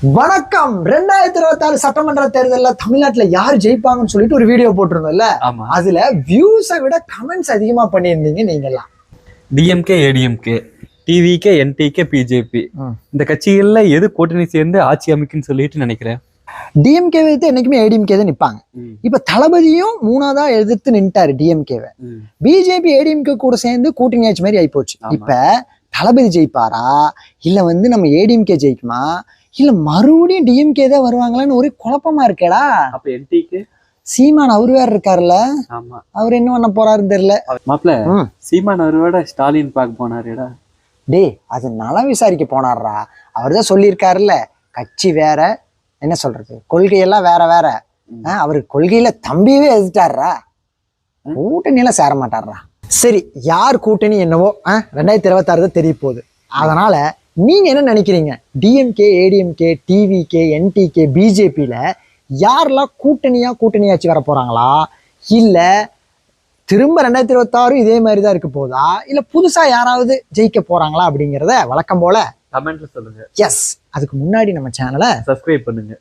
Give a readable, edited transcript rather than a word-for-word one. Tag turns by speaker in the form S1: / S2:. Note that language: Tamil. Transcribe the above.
S1: வணக்கம். 2026 சட்டமன்ற தேர்தலில் தமிழ்நாட்டில் யார் ஜெயிப்பாங்கன்னு சொல்லிட்டு ஒரு வீடியோ போட்டிருந்தோம்ல. அதுல வியூஸை விட கமெண்ட்ஸ் அதிகமா பண்ணியிருந்தீங்க நீங்க எல்லாம்.
S2: DMK, ADMK, TVK, NTK, BJP இந்த கட்சிகள்ல எது கூட்டணி சேர்ந்து ஆட்சி அமைக்குன்னு சொல்லிட்டு நினைக்கிறேன்.
S1: டிஎம்கே வைத்து என்னைக்குமே ஏடிஎம்கே தான் நிப்பாங்க. இப்ப தளபதியும் மூணாவதா எதிர்த்து நின்ட்டாரு டிஎம்கேவை. பிஜேபி ஏடிஎம்கே கூட சேர்ந்து கூட்டணி ஆட்சி மாதிரி ஆயிப்போச்சு. இப்ப தளபதி ஜெயிப்பாரா இல்ல நம்ம ஏடிஎம்கே ஜெயிக்குமா இல்ல மறுபடியும் டிஎம்கே தான் வருவாங்களான்னு ஒரே குழப்பமா இருக்கேடா.
S2: அப்ப என்டிகே
S1: சீமான் அவரு வேற இருக்காருல்ல, அவர் என்ன பண்ண போறாருன்னு தெரியல.
S2: மாப்பிள்ள சீமான் அவரோட ஸ்டாலின் பார்க்க போனாருடா.
S1: டே அது நலம் விசாரிக்க போனார்ரா. அவர் தான் சொல்லியிருக்காருல்ல, கட்சி வேற, என்ன சொல்றது, கொள்கையெல்லாம் வேற வேற. அவரு கொள்கையில தம்பியவே எதிர்த்தாருடா, கூட்டணியில சேர மாட்டார்ரா. சரி, யார் கூட்டணி என்னவோ 2026 தான் தெரிய போகுது. அதனால நீங்க என்ன நினைக்கிறீங்க? டிஎம்கே, ஏடிஎம்கே, டிவிகே, என்டிகே, பிஜேபியில யாரெல்லாம் கூட்டணியாச்சு வர போறாங்களா, இல்ல திரும்ப 2026 இதே மாதிரி தான் இருக்க போதா, இல்ல புதுசா யாராவது ஜெயிக்க போறாங்களா அப்படிங்கிறத வழக்கம் போல
S2: கமெண்ட்ல சொல்லுங்க.
S1: எஸ், அதுக்கு முன்னாடி நம்ம சேனலை
S2: சப்ஸ்கிரைப் பண்ணுங்க.